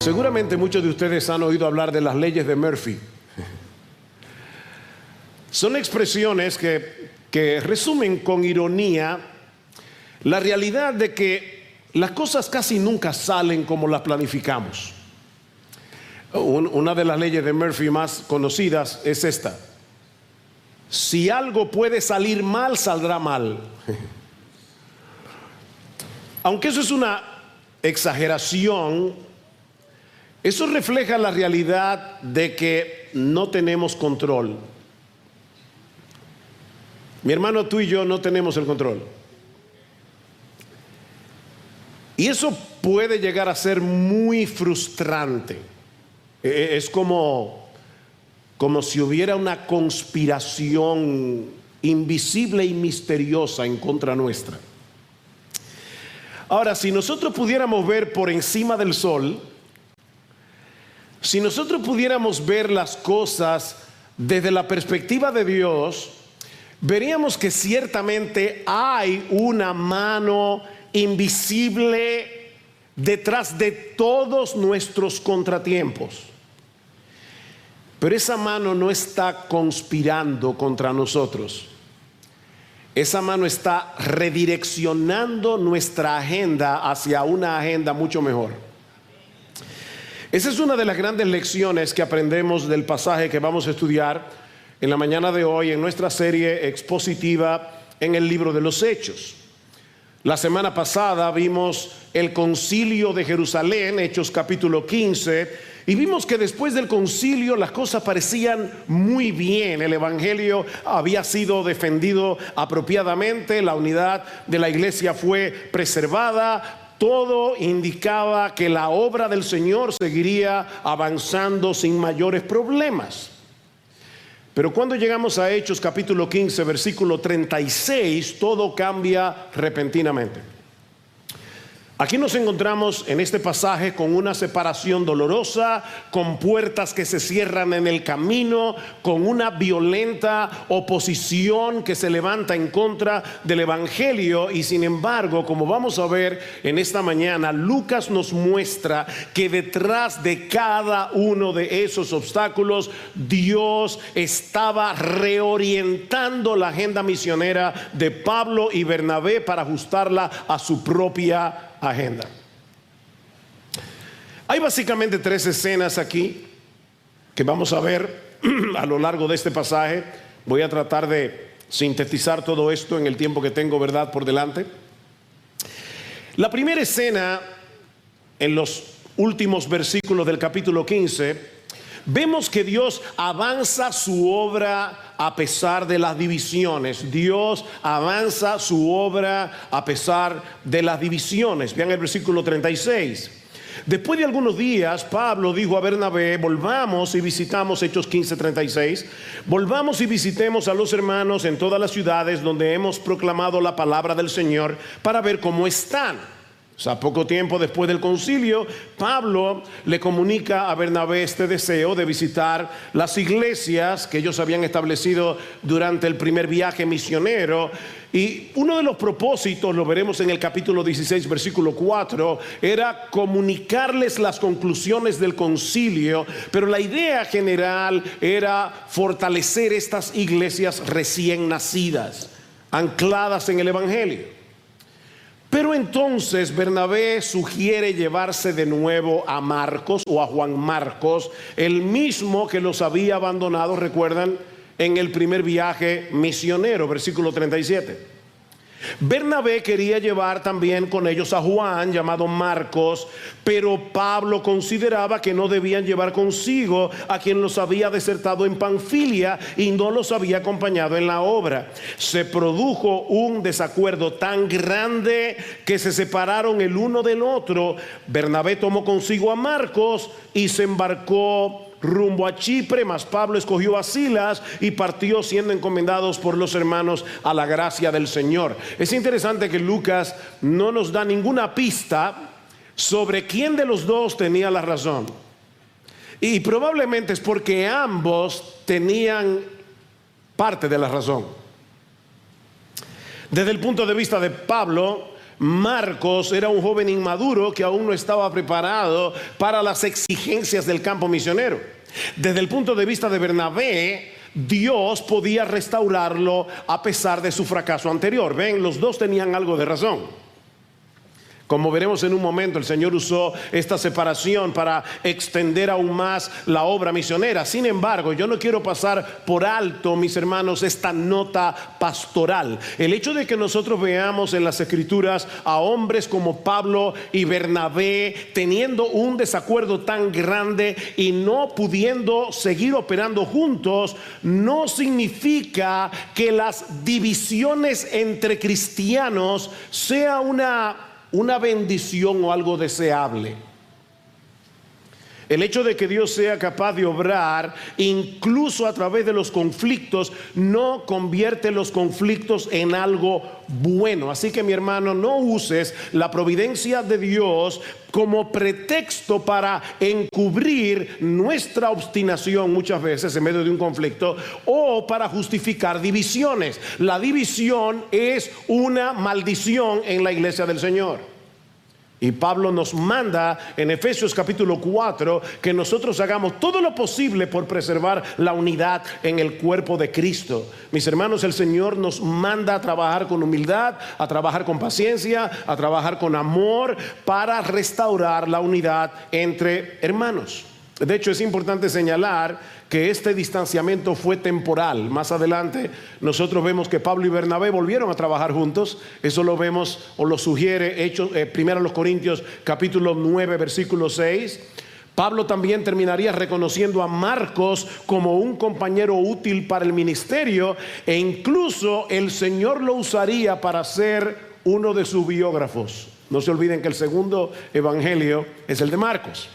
Seguramente muchos de ustedes han oído hablar de las leyes de Murphy. Son expresiones que resumen con ironía la realidad de que las cosas casi nunca salen como las planificamos. Una de las leyes de Murphy más conocidas es esta: si algo puede salir mal, saldrá mal. Aunque eso es una exageración, eso refleja la realidad de que no tenemos control. Mi hermano, tú y yo no tenemos el control. Y eso puede llegar a ser muy frustrante. Es como si hubiera una conspiración invisible y misteriosa en contra nuestra. Ahora, si nosotros pudiéramos ver por encima del sol, si nosotros pudiéramos ver las cosas desde la perspectiva de Dios, veríamos que ciertamente hay una mano invisible detrás de todos nuestros contratiempos. Pero esa mano no está conspirando contra nosotros. Esa mano está redireccionando nuestra agenda hacia una agenda mucho mejor. Esa es una de las grandes lecciones que aprendemos del pasaje que vamos a estudiar en la mañana de hoy en nuestra serie expositiva en el libro de los Hechos. La semana pasada vimos el concilio de Jerusalén, Hechos capítulo 15, y vimos que después del concilio las cosas parecían muy bien. El evangelio había sido defendido apropiadamente, la unidad de la iglesia fue preservada. Todo indicaba que la obra del Señor seguiría avanzando sin mayores problemas. Pero cuando llegamos a Hechos capítulo 15, versículo 36, todo cambia repentinamente. Aquí nos encontramos en este pasaje con una separación dolorosa, con puertas que se cierran en el camino, con una violenta oposición que se levanta en contra del evangelio. Y sin embargo, como vamos a ver en esta mañana, Lucas nos muestra que detrás de cada uno de esos obstáculos, Dios estaba reorientando la agenda misionera de Pablo y Bernabé para ajustarla a su propia agenda. Hay básicamente tres escenas aquí que vamos a ver a lo largo de este pasaje. Voy a tratar de sintetizar todo esto en el tiempo que tengo, ¿verdad?, por delante. La primera escena, en los últimos versículos del capítulo 15, vemos que Dios avanza su obra a pesar de las divisiones. Dios avanza su obra a pesar de las divisiones. Vean el versículo 36. Después de algunos días, Pablo dijo a Bernabé: volvamos y visitamos, Hechos 15:36, volvamos y visitemos a los hermanos en todas las ciudades donde hemos proclamado la palabra del Señor, para ver cómo están. O sea, poco tiempo después del concilio, Pablo le comunica a Bernabé este deseo de visitar las iglesias que ellos habían establecido durante el primer viaje misionero. Y uno de los propósitos, lo veremos en el capítulo 16, versículo 4, era comunicarles las conclusiones del concilio. Pero la idea general era fortalecer estas iglesias recién nacidas, ancladas en el evangelio. Pero entonces Bernabé sugiere llevarse de nuevo a Marcos, o a Juan Marcos, el mismo que los había abandonado, recuerdan, en el primer viaje misionero, versículo 37. Bernabé quería llevar también con ellos a Juan, llamado Marcos, pero Pablo consideraba que no debían llevar consigo a quien los había desertado en Panfilia y no los había acompañado en la obra. Se produjo un desacuerdo tan grande que se separaron el uno del otro. Bernabé tomó consigo a Marcos y se embarcó rumbo a Chipre, mas Pablo escogió a Silas y partió, siendo encomendados por los hermanos a la gracia del Señor. Es interesante que Lucas no nos da ninguna pista sobre quién de los dos tenía la razón. Y probablemente es porque ambos tenían parte de la razón. Desde el punto de vista de Pablo, Marcos era un joven inmaduro que aún no estaba preparado para las exigencias del campo misionero. Desde el punto de vista de Bernabé, Dios podía restaurarlo a pesar de su fracaso anterior. Ven, los dos tenían algo de razón. Como veremos en un momento, el Señor usó esta separación para extender aún más la obra misionera. Sin embargo, yo no quiero pasar por alto, mis hermanos, esta nota pastoral. El hecho de que nosotros veamos en las Escrituras a hombres como Pablo y Bernabé teniendo un desacuerdo tan grande y no pudiendo seguir operando juntos, no significa que las divisiones entre cristianos sea una bendición o algo deseable. El hecho de que Dios sea capaz de obrar incluso a través de los conflictos no convierte los conflictos en algo bueno. Así que, mi hermano, no uses la providencia de Dios como pretexto para encubrir nuestra obstinación muchas veces en medio de un conflicto, o para justificar divisiones. La división es una maldición en la iglesia del Señor. Y Pablo nos manda en Efesios capítulo 4 que nosotros hagamos todo lo posible por preservar la unidad en el cuerpo de Cristo. Mis hermanos, el Señor nos manda a trabajar con humildad, a trabajar con paciencia, a trabajar con amor para restaurar la unidad entre hermanos. De hecho, es importante señalar que este distanciamiento fue temporal. Más adelante nosotros vemos que Pablo y Bernabé volvieron a trabajar juntos. Eso lo vemos o lo sugiere Hechos, 1 Corintios capítulo 9 versículo 6. Pablo también terminaría reconociendo a Marcos como un compañero útil para el ministerio, e incluso el Señor lo usaría para ser uno de sus biógrafos. No se olviden que el segundo evangelio es el de Marcos.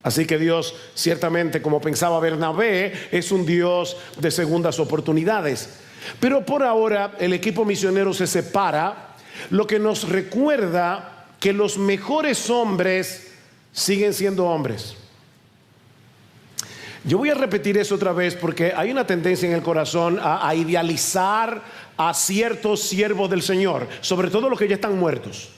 Así que Dios, ciertamente, como pensaba Bernabé, es un Dios de segundas oportunidades. Pero por ahora el equipo misionero se separa, lo que nos recuerda que los mejores hombres siguen siendo hombres. Yo voy a repetir eso otra vez porque hay una tendencia en el corazón a idealizar a ciertos siervos del Señor, sobre todo los que ya están muertos.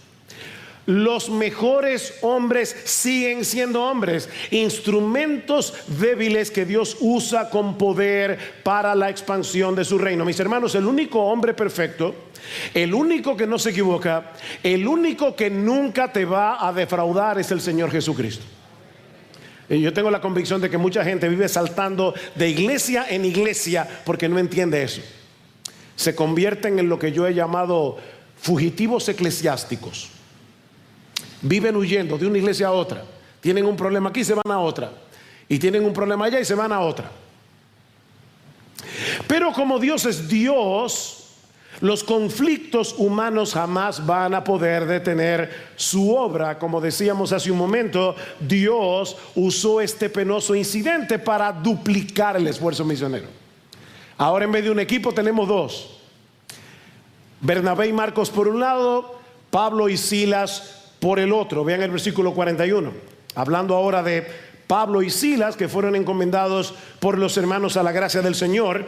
Los mejores hombres siguen siendo hombres, instrumentos débiles que Dios usa con poder para la expansión de su reino. Mis hermanos, el único hombre perfecto, el único que no se equivoca, el único que nunca te va a defraudar es el Señor Jesucristo. Y yo tengo la convicción de que mucha gente vive saltando de iglesia en iglesia porque no entiende eso. Se convierten en lo que yo he llamado fugitivos eclesiásticos. Viven huyendo de una iglesia a otra. Tienen un problema aquí y se van a otra. Y tienen un problema allá y se van a otra. Pero como Dios es Dios, los conflictos humanos jamás van a poder detener su obra. Como decíamos hace un momento, Dios usó este penoso incidente para duplicar el esfuerzo misionero. Ahora, en vez de un equipo tenemos dos: Bernabé y Marcos por un lado, Pablo y Silas por el otro. Vean el versículo 41, hablando ahora de Pablo y Silas, que fueron encomendados por los hermanos a la gracia del Señor.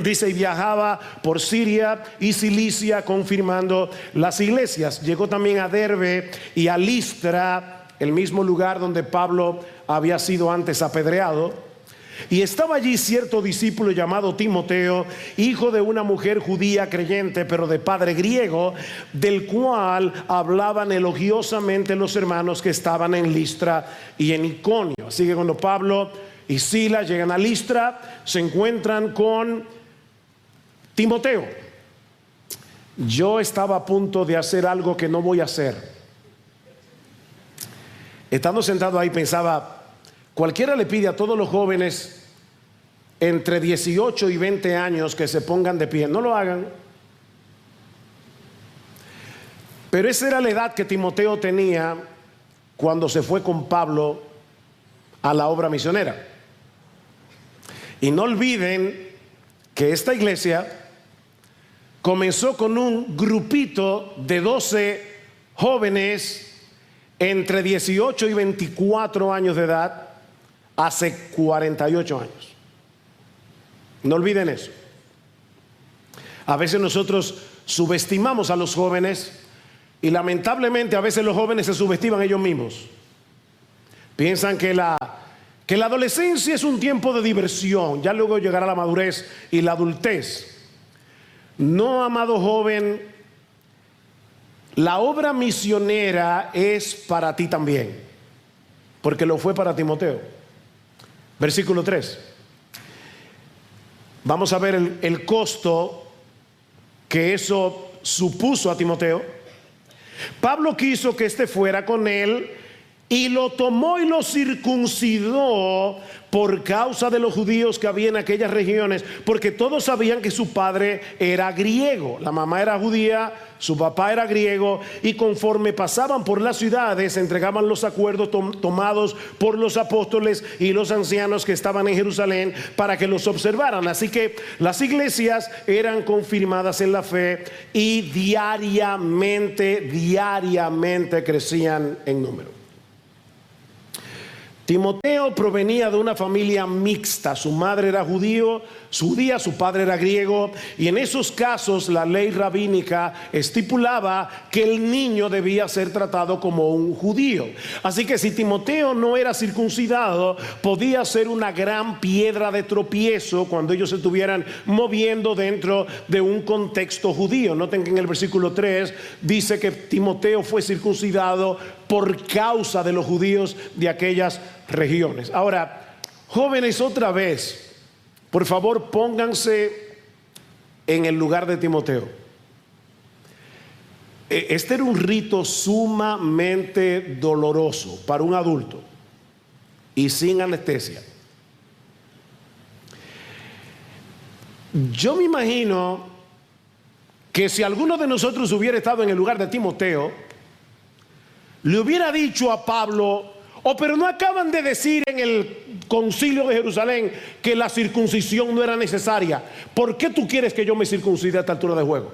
Dice: y viajaba por Siria y Cilicia confirmando las iglesias. Llegó también a Derbe y a Listra, el mismo lugar donde Pablo había sido antes apedreado. Y estaba allí cierto discípulo llamado Timoteo, hijo de una mujer judía creyente, pero de padre griego, del cual hablaban elogiosamente los hermanos que estaban en Listra y en Iconio. Así que cuando Pablo y Silas llegan a Listra, se encuentran con Timoteo. Yo estaba a punto de hacer algo que no voy a hacer. Estando sentado ahí pensaba: cualquiera le pide a todos los jóvenes entre 18 y 20 años que se pongan de pie. No lo hagan. Pero esa era la edad que Timoteo tenía cuando se fue con Pablo a la obra misionera. Y no olviden que esta iglesia comenzó con un grupito de 12 jóvenes entre 18 y 24 años de edad hace 48 años. No olviden eso. A veces nosotros subestimamos a los jóvenes Y lamentablemente a veces los jóvenes se subestiman ellos mismos. Piensan que la adolescencia es un tiempo de diversión, ya luego llegará la madurez y la adultez. No, amado joven, la obra misionera es para ti también, porque lo fue para Timoteo. Versículo 3. Vamos a ver el costo que eso supuso a Timoteo. Pablo quiso que éste fuera con él y lo tomó y lo circuncidó por causa de los judíos que había en aquellas regiones, porque todos sabían que su padre era griego, la mamá era judía, su papá era griego, y conforme pasaban por las ciudades entregaban los acuerdos tomados por los apóstoles y los ancianos que estaban en Jerusalén para que los observaran. Así que las iglesias eran confirmadas en la fe y diariamente crecían en número. Timoteo provenía de una familia mixta. Su madre era judía, su padre era griego, y en esos casos la ley rabínica estipulaba que el niño debía ser tratado como un judío. Así que si Timoteo no era circuncidado, podía ser una gran piedra de tropiezo cuando ellos se estuvieran moviendo dentro de un contexto judío. Noten que en el versículo 3 dice que Timoteo fue circuncidado por causa de los judíos de aquellas regiones. Ahora, jóvenes, otra vez, por favor, pónganse en el lugar de Timoteo. Este era un rito sumamente doloroso para un adulto y sin anestesia. Yo me imagino que si alguno de nosotros hubiera estado en el lugar de Timoteo, le hubiera dicho a Pablo: pero no acaban de decir en el concilio de Jerusalén que la circuncisión no era necesaria. ¿Por qué tú quieres que yo me circuncide a esta altura de juego?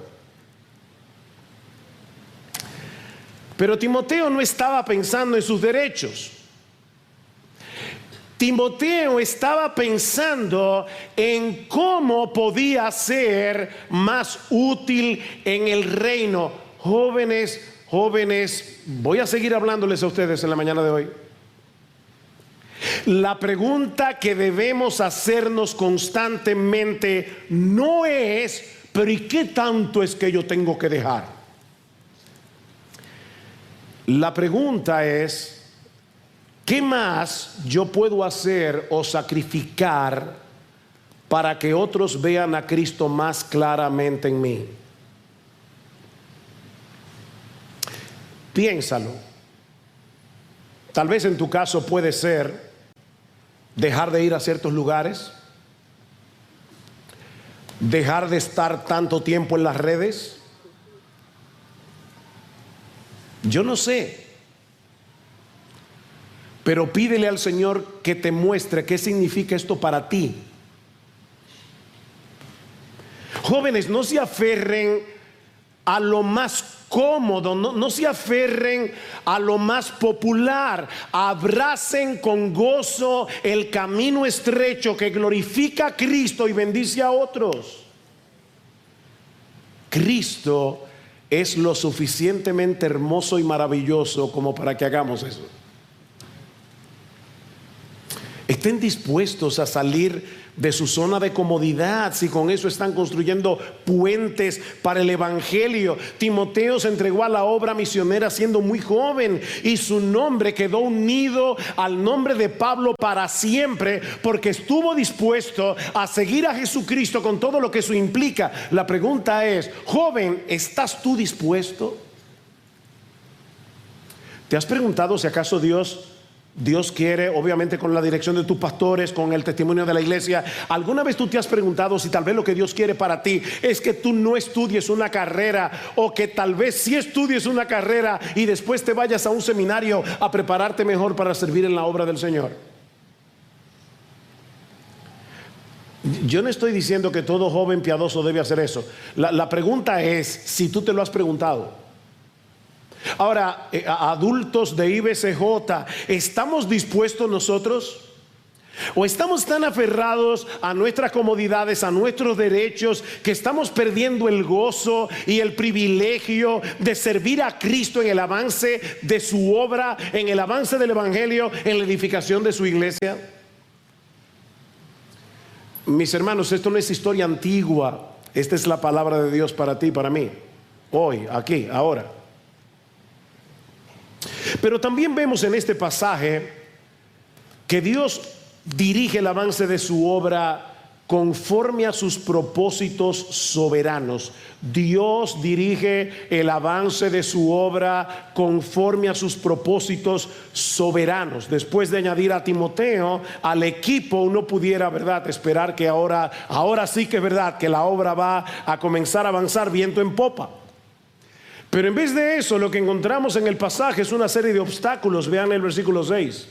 Pero Timoteo no estaba pensando en sus derechos. Timoteo estaba pensando en cómo podía ser más útil en el reino. Jóvenes, voy a seguir hablándoles a ustedes en la mañana de hoy. La pregunta que debemos hacernos constantemente no es: pero ¿y qué tanto es que yo tengo que dejar? La pregunta es: ¿qué más yo puedo hacer o sacrificar para que otros vean a Cristo más claramente en mí? Piénsalo. Tal vez en tu caso puede ser dejar de ir a ciertos lugares, dejar de estar tanto tiempo en las redes. Yo no sé, pero pídele al Señor que te muestre qué significa esto para ti. Jóvenes, no se aferren a lo más cómodo, no se aferren a lo más popular. Abracen con gozo el camino estrecho que glorifica a Cristo y bendice a otros. Cristo es lo suficientemente hermoso y maravilloso como para que hagamos eso. Estén dispuestos a salir de su zona de comodidad si con eso están construyendo puentes para el evangelio. Timoteo se entregó a la obra misionera siendo muy joven y su nombre quedó unido al nombre de Pablo para siempre, porque estuvo dispuesto a seguir a Jesucristo con todo lo que eso implica. La pregunta es: joven, ¿estás tú dispuesto? ¿Te has preguntado si acaso Dios quiere, obviamente con la dirección de tus pastores, con el testimonio de la iglesia? ¿Alguna vez tú te has preguntado si tal vez lo que Dios quiere para ti es que tú no estudies una carrera, o que tal vez sí estudies una carrera y después te vayas a un seminario a prepararte mejor para servir en la obra del Señor? Yo no estoy diciendo que todo joven piadoso debe hacer eso. La pregunta es si tú te lo has preguntado. Ahora, adultos de IBCJ, ¿estamos dispuestos nosotros O estamos tan aferrados a nuestras comodidades, a nuestros derechos, que estamos perdiendo el gozo y el privilegio de servir a Cristo en el avance de su obra, en el avance del Evangelio, en la edificación de su iglesia. Mis hermanos, esto no es historia antigua. Esta es la palabra de Dios para ti y para mí. Hoy, aquí, ahora. Pero también vemos en este pasaje que Dios dirige el avance de su obra conforme a sus propósitos soberanos. Dios dirige el avance de su obra conforme a sus propósitos soberanos. Después de añadir a Timoteo al equipo, uno pudiera, ¿verdad?, esperar que ahora sí que es verdad que la obra va a comenzar a avanzar viento en popa. Pero en vez de eso, lo que encontramos en el pasaje es una serie de obstáculos. Vean el versículo 6.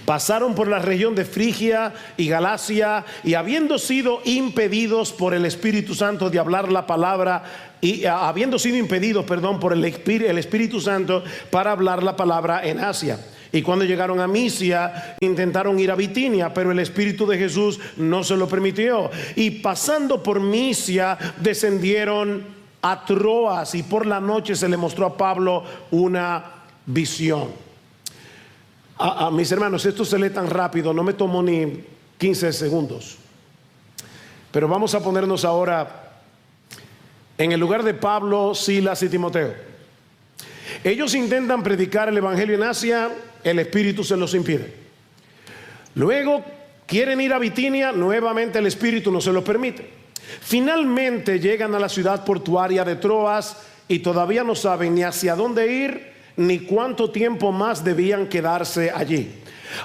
Pasaron por la región de Frigia y Galacia, y habiendo sido impedidos por el Espíritu Santo de hablar la palabra, habiendo sido impedidos, por el Espíritu Santo para hablar la palabra en Asia. Y cuando llegaron a Misia, intentaron ir a Bitinia, pero el Espíritu de Jesús no se lo permitió. Y pasando por Misia, descendieron a Troas, y por la noche se le mostró a Pablo una visión. Mis hermanos, esto se lee tan rápido, no me tomó ni 15 segundos. Pero vamos a ponernos ahora en el lugar de Pablo, Silas y Timoteo. Ellos intentan predicar el Evangelio en Asia, el Espíritu se los impide. Luego quieren ir a Bitinia, nuevamente el Espíritu no se los permite. Finalmente llegan a la ciudad portuaria de Troas y todavía no saben ni hacia dónde ir ni cuánto tiempo más debían quedarse allí.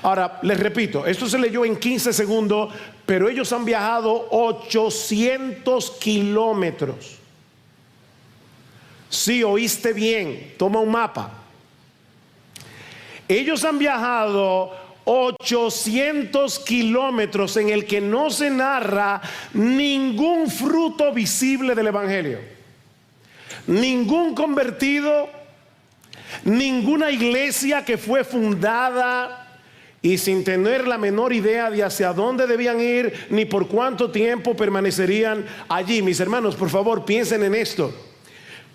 Ahora, les repito, esto se leyó en 15 segundos, pero ellos han viajado 800 kilómetros. Sí, oíste bien, toma un mapa. Ellos han viajado 800 kilómetros en el que no se narra ningún fruto visible del Evangelio, ningún convertido, ninguna iglesia que fue fundada, y sin tener la menor idea de hacia dónde debían ir ni por cuánto tiempo permanecerían allí. Mis hermanos, por favor, piensen en esto.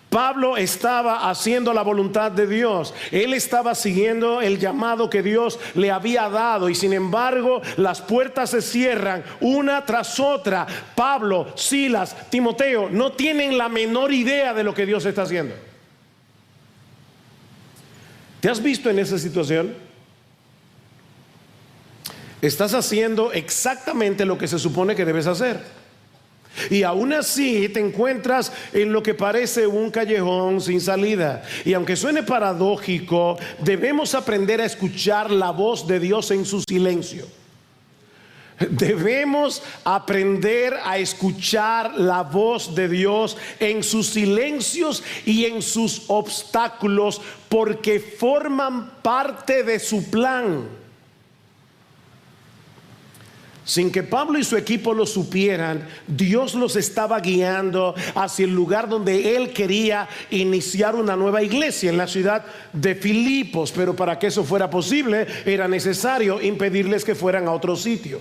Pablo estaba haciendo la voluntad de Dios. Él estaba siguiendo el llamado que Dios le había dado, y sin embargo las puertas se cierran una tras otra. Pablo, Silas, Timoteo no tienen la menor idea de lo que Dios está haciendo. ¿Te has visto en esa situación? Estás haciendo exactamente lo que se supone que debes hacer, y aún así te encuentras en lo que parece un callejón sin salida. Y aunque suene paradójico, debemos aprender a escuchar la voz de Dios en su silencio. Debemos aprender a escuchar la voz de Dios en sus silencios y en sus obstáculos, porque forman parte de su plan. Sin que Pablo y su equipo lo supieran, Dios los estaba guiando hacia el lugar donde Él quería iniciar una nueva iglesia, en la ciudad de Filipos. Pero para que eso fuera posible, era necesario impedirles que fueran a otro sitio.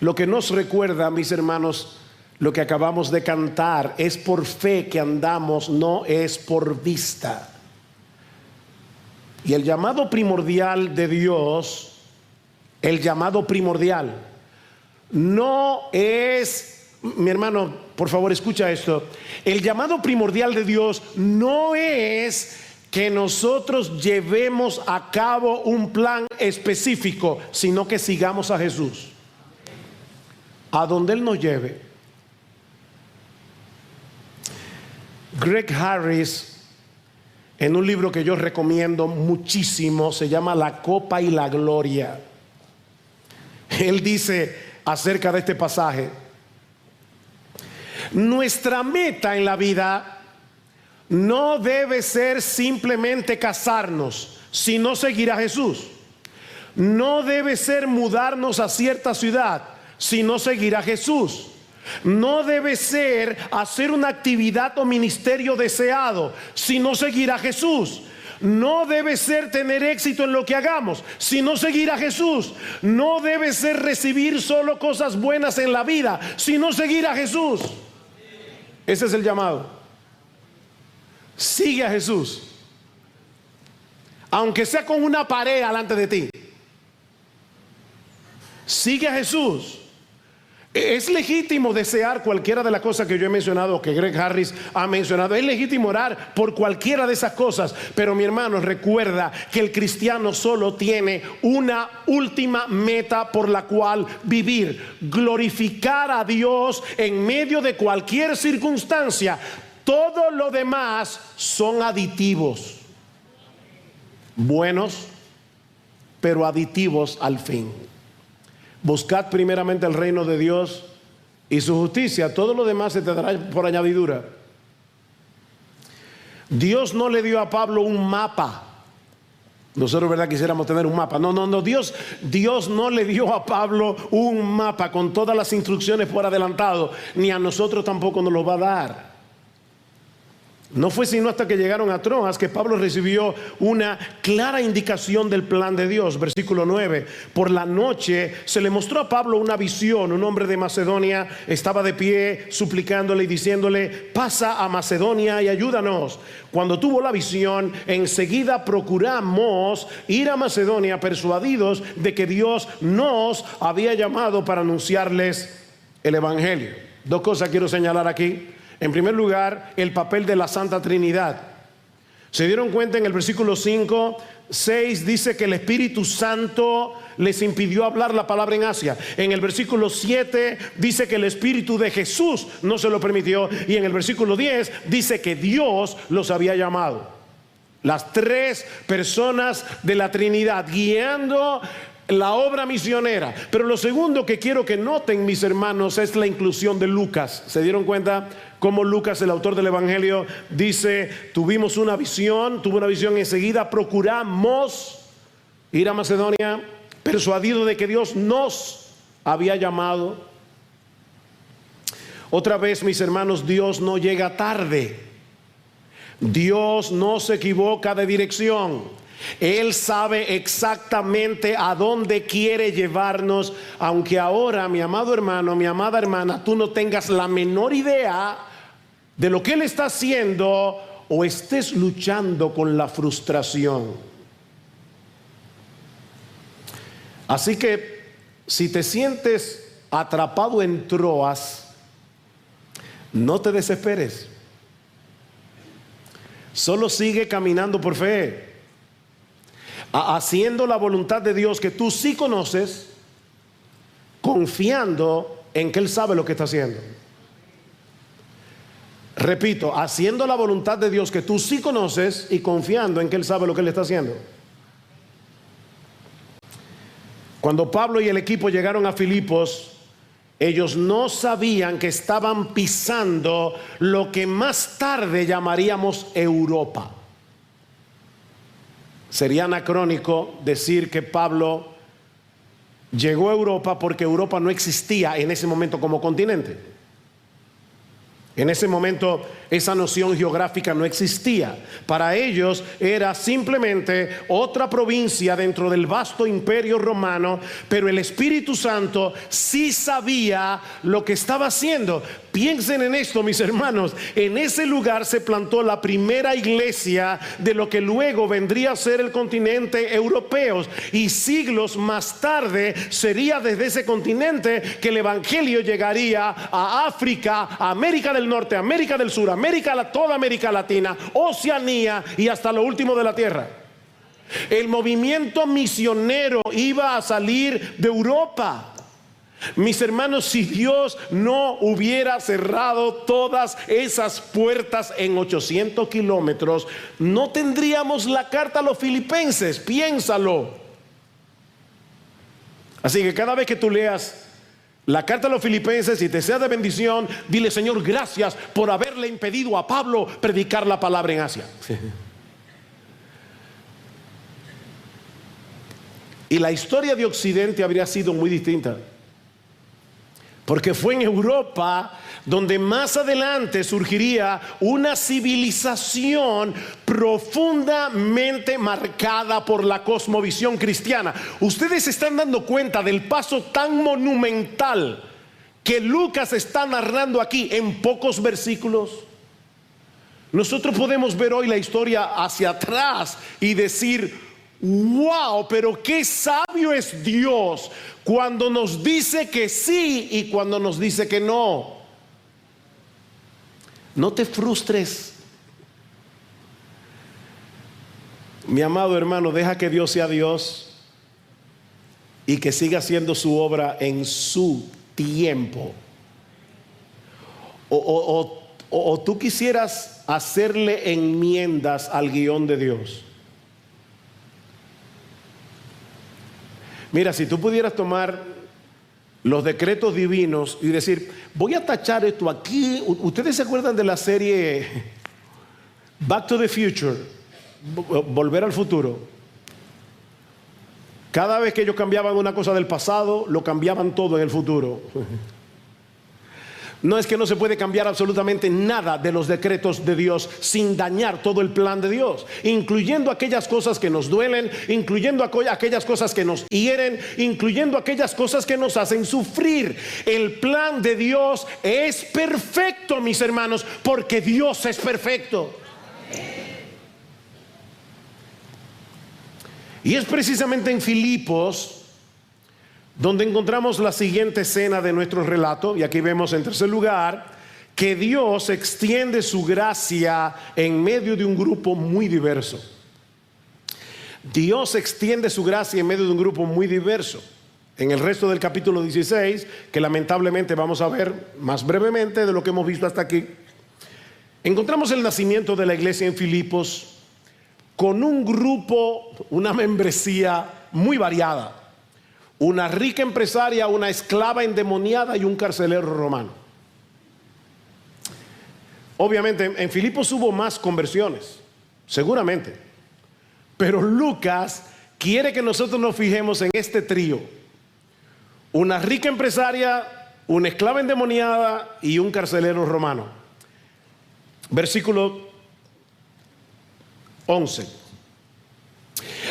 Lo que nos recuerda, mis hermanos, lo que acabamos de cantar: es por fe que andamos, no es por vista. Y el llamado primordial de Dios, el llamado primordial, no es, mi hermano, por favor escucha esto, el llamado primordial de Dios no es que nosotros llevemos a cabo un plan específico, sino que sigamos a Jesús a donde Él nos lleve. Greg Harris, en un libro que yo recomiendo muchísimo, se llama La Copa y la Gloria, él dice acerca de este pasaje: nuestra meta en la vida no debe ser simplemente casarnos, sino seguir a Jesús. No debe ser mudarnos a cierta ciudad, sino seguir a Jesús. No debe ser hacer una actividad o ministerio deseado, sino seguir a Jesús. no debe ser tener éxito en lo que hagamos, sino seguir a Jesús. No debe ser recibir solo cosas buenas en la vida, sino seguir a Jesús. Ese es el llamado. Sigue a Jesús, aunque sea con una pared delante de ti. Sigue a Jesús. Es legítimo desear cualquiera de las cosas que yo he mencionado, que Greg Harris ha mencionado. Es legítimo orar por cualquiera de esas cosas. Pero mi hermano, recuerda que el cristiano solo tiene una última meta por la cual vivir: glorificar a Dios en medio de cualquier circunstancia. Todo lo demás son aditivos, buenos, pero aditivos al fin. Buscad primeramente el reino de Dios y su justicia, todo lo demás se te dará por añadidura. Dios no le dio a Pablo un mapa. Nosotros, ¿verdad?, quisiéramos tener un mapa. No, Dios no le dio a Pablo un mapa con todas las instrucciones por adelantado, ni a nosotros tampoco nos lo va a dar. No fue sino hasta que llegaron a Troas que Pablo recibió una clara indicación del plan de Dios. Versículo 9: por la noche se le mostró a Pablo una visión. Un hombre de Macedonia estaba de pie suplicándole y diciéndole: pasa a Macedonia y ayúdanos. Cuando tuvo la visión, enseguida procuramos ir a Macedonia, persuadidos de que Dios nos había llamado para anunciarles el evangelio. Dos cosas quiero señalar aquí. En primer lugar, el papel de la Santa Trinidad. ¿Se dieron cuenta? En el versículo 5, 6 dice que el Espíritu Santo les impidió hablar la palabra en Asia. En el versículo 7 dice que el Espíritu de Jesús no se lo permitió. Y en el versículo 10 dice que Dios los había llamado. Las tres personas de la Trinidad guiando la obra misionera. Pero lo segundo que quiero que noten, mis hermanos, es la inclusión de Lucas. ¿Se dieron cuenta cómo Lucas, el autor del evangelio, dice: tuvo una visión enseguida procuramos ir a Macedonia, persuadido de que Dios nos había llamado? Otra vez, mis hermanos, Dios no llega tarde. Dios no se equivoca de dirección. Él sabe exactamente a dónde quiere llevarnos, aunque ahora, mi amado hermano, mi amada hermana, tú no tengas la menor idea de lo que Él está haciendo o estés luchando con la frustración. Así que si te sientes atrapado en Troas, no te desesperes. Solo sigue caminando por fe, haciendo la voluntad de Dios que tú sí conoces, confiando en que Él sabe lo que está haciendo. Repito, haciendo la voluntad de Dios que tú sí conoces y confiando en que Él sabe lo que Él está haciendo. Cuando Pablo y el equipo llegaron a Filipos, ellos no sabían que estaban pisando lo que más tarde llamaríamos Europa. Sería anacrónico decir que Pablo llegó a Europa porque Europa no existía en ese momento como continente. En ese momento esa noción geográfica no existía. Para ellos era simplemente otra provincia dentro del vasto imperio romano, pero el Espíritu Santo sí sabía lo que estaba haciendo. Piensen en esto, mis hermanos. En ese lugar se plantó la primera iglesia de lo que luego vendría a ser el continente europeo, y siglos más tarde sería desde ese continente que el evangelio llegaría a África, a América del Norte, América del Sur, toda América Latina, Oceanía y hasta lo último de la tierra. El movimiento misionero iba a salir de Europa. Mis hermanos, si Dios no hubiera cerrado todas esas puertas en 800 kilómetros, no tendríamos la carta a los filipenses. Piénsalo. Así que cada vez que tú leas la carta a los filipenses y te sea de bendición, dile: Señor, gracias por haberle impedido a Pablo predicar la palabra en Asia. Y la historia de Occidente habría sido muy distinta, Porque fue en Europa donde más adelante surgiría una civilización profundamente marcada por la cosmovisión cristiana. Ustedes se están dando cuenta del paso tan monumental que Lucas está narrando aquí en pocos versículos. Nosotros podemos ver hoy la historia hacia atrás y decir: wow, pero qué sabio es Dios cuando nos dice que sí y cuando nos dice que no. No te frustres, mi amado hermano. Deja que Dios sea Dios y que siga haciendo su obra en su tiempo. O tú quisieras hacerle enmiendas al guión de Dios. Mira, si tú pudieras tomar los decretos divinos y decir: voy a tachar esto aquí. ¿Ustedes se acuerdan de la serie Back to the Future? Volver al futuro. Cada vez que ellos cambiaban una cosa del pasado, lo cambiaban todo en el futuro. No es que no se puede cambiar absolutamente nada de los decretos de Dios sin dañar todo el plan de Dios, incluyendo aquellas cosas que nos duelen, incluyendo aquellas cosas que nos hieren, incluyendo aquellas cosas que nos hacen sufrir. El plan de Dios es perfecto, mis hermanos, porque Dios es perfecto. Y es precisamente en Filipos donde encontramos la siguiente escena de nuestro relato. Y aquí vemos en tercer lugar que Dios extiende su gracia en medio de un grupo muy diverso. Dios extiende su gracia en medio de un grupo muy diverso. En el resto del capítulo 16, que lamentablemente vamos a ver más brevemente de lo que hemos visto hasta aquí, encontramos el nacimiento de la iglesia en Filipos con un grupo, una membresía muy variada. Una rica empresaria, una esclava endemoniada y un carcelero romano. Obviamente en Filipos hubo más conversiones, seguramente. Pero Lucas quiere que nosotros nos fijemos en este trío: una rica empresaria, una esclava endemoniada y un carcelero romano. Versículo 11.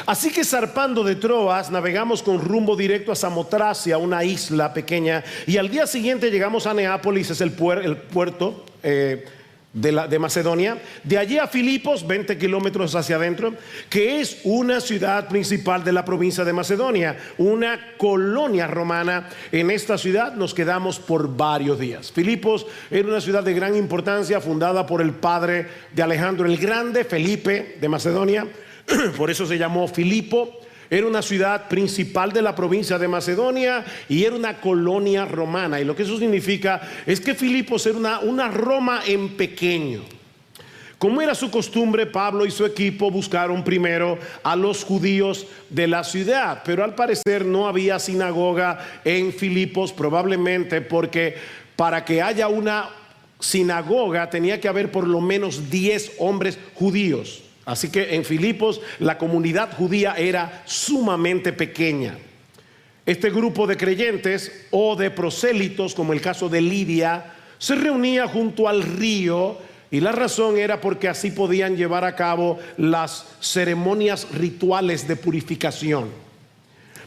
Así que zarpando de Troas, navegamos con rumbo directo a Samotracia, una isla pequeña, y al día siguiente llegamos a Neápolis, es el puerto de Macedonia. De allí a Filipos, 20 kilómetros hacia adentro, que es una ciudad principal de la provincia de Macedonia, una colonia romana. En esta ciudad nos quedamos por varios días. Filipos era una ciudad de gran importancia, fundada por el padre de Alejandro el Grande, Felipe de Macedonia. Por eso se llamó Filipo. Era una ciudad principal de la provincia de Macedonia y era una colonia romana. Y lo que eso significa es que Filipos era una Roma en pequeño. Como era su costumbre, Pablo y su equipo buscaron primero a los judíos de la ciudad, pero al parecer no había sinagoga en Filipos, probablemente porque para que haya una sinagoga tenía que haber por lo menos 10 hombres judíos. Así que en Filipos la comunidad judía era sumamente pequeña. Este grupo de creyentes o de prosélitos, como el caso de Lidia, se reunía junto al río, y la razón era porque así podían llevar a cabo las ceremonias rituales de purificación.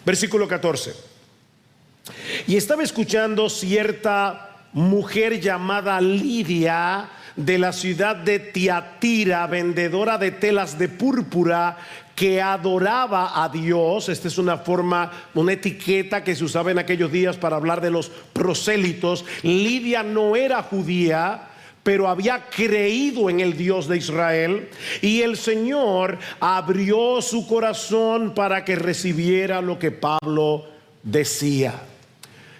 Versículo 14. Y estaba escuchando cierta mujer llamada Lidia, de la ciudad de Tiatira, vendedora de telas de púrpura, que adoraba a Dios. Esta es una etiqueta que se usaba en aquellos días para hablar de los prosélitos. Lidia no era judía, pero había creído en el Dios de Israel, y el Señor abrió su corazón para que recibiera lo que Pablo decía.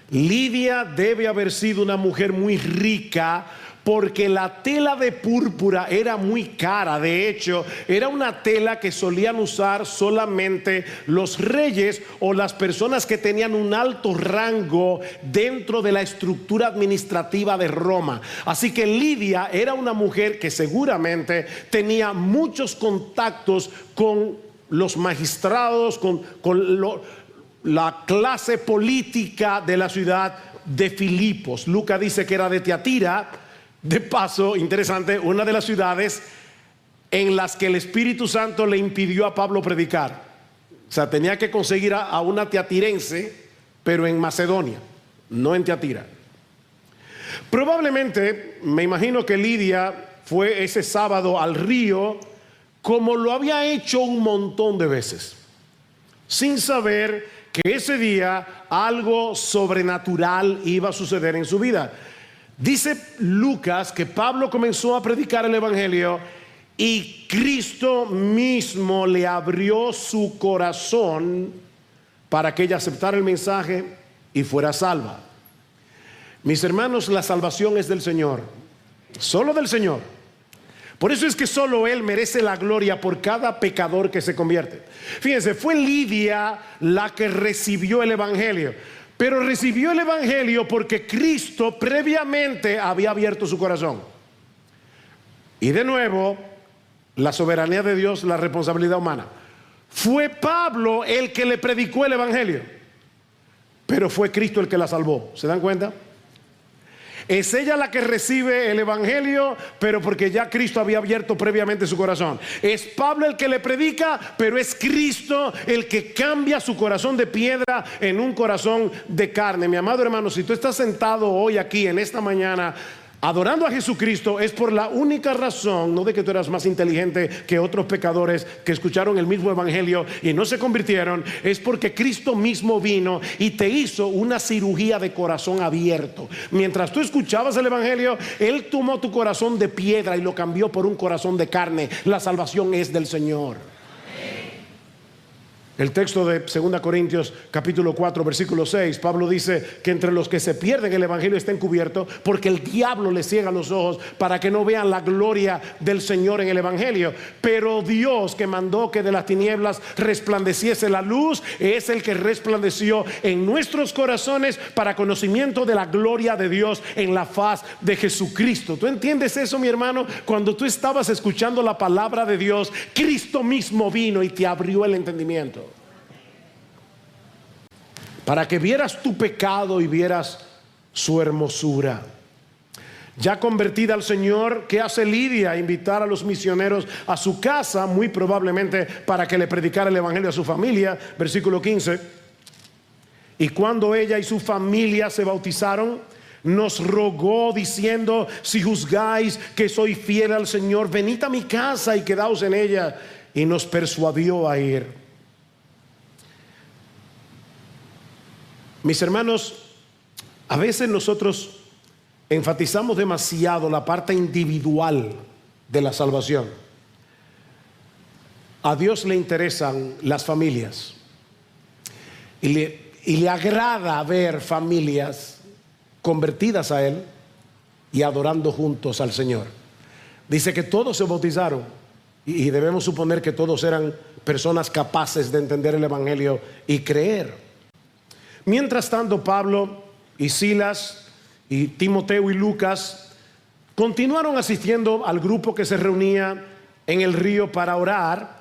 Lidia debe haber sido una mujer muy rica, porque la tela de púrpura era muy cara. De hecho, era una tela que solían usar solamente los reyes o las personas que tenían un alto rango dentro de la estructura administrativa de Roma. Así que Lidia era una mujer que seguramente tenía muchos contactos con los magistrados, con la clase política de la ciudad, de Filipos. Lucas dice que era de Tiatira. De paso, interesante, una de las ciudades en las que el Espíritu Santo le impidió a Pablo predicar. O sea, tenía que conseguir a una tiatirense, pero en Macedonia, no en Tiatira. Probablemente, me imagino que Lidia fue ese sábado al río, como lo había hecho un montón de veces, sin saber que ese día algo sobrenatural iba a suceder en su vida. Dice Lucas que Pablo comenzó a predicar el evangelio y Cristo mismo le abrió su corazón para que ella aceptara el mensaje y fuera salva. Mis hermanos, la salvación es del Señor, solo del Señor. Por eso es que solo Él merece la gloria por cada pecador que se convierte. Fíjense, fue Lidia la que recibió el evangelio, pero recibió el evangelio porque Cristo previamente había abierto su corazón. Y de nuevo, la soberanía de Dios, la responsabilidad humana. Fue Pablo el que le predicó el evangelio, pero fue Cristo el que la salvó. ¿Se dan cuenta? Es ella la que recibe el evangelio, pero porque ya Cristo había abierto previamente su corazón. Es Pablo el que le predica, pero es Cristo el que cambia su corazón de piedra en un corazón de carne. Mi amado hermano, si tú estás sentado hoy aquí en esta mañana adorando a Jesucristo, es por la única razón, no de que tú eras más inteligente que otros pecadores que escucharon el mismo evangelio y no se convirtieron, es porque Cristo mismo vino y te hizo una cirugía de corazón abierto. Mientras tú escuchabas el evangelio, Él tomó tu corazón de piedra y lo cambió por un corazón de carne. La salvación es del Señor. El texto de 2 Corintios capítulo 4 versículo 6, Pablo dice que entre los que se pierden el evangelio está encubierto porque el diablo les ciega los ojos para que no vean la gloria del Señor en el evangelio. Pero Dios, que mandó que de las tinieblas resplandeciese la luz, es el que resplandeció en nuestros corazones para conocimiento de la gloria de Dios en la faz de Jesucristo. ¿Tú entiendes eso, mi hermano? Cuando tú estabas escuchando la palabra de Dios, Cristo mismo vino y te abrió el entendimiento, para que vieras tu pecado y vieras su hermosura. Ya convertida al Señor, ¿qué hace Lidia? Invitar a los misioneros a su casa, muy probablemente para que le predicara el evangelio a su familia. Versículo 15. Y cuando ella y su familia se bautizaron, nos rogó diciendo: si juzgáis que soy fiel al Señor, venid a mi casa y quedaos en ella. Y nos persuadió a ir. Mis hermanos, a veces nosotros enfatizamos demasiado la parte individual de la salvación. A Dios le interesan las familias y le agrada ver familias convertidas a Él y adorando juntos al Señor. Dice que todos se bautizaron y debemos suponer que todos eran personas capaces de entender el evangelio y creer. Mientras tanto, Pablo y Silas y Timoteo y Lucas continuaron asistiendo al grupo que se reunía en el río para orar,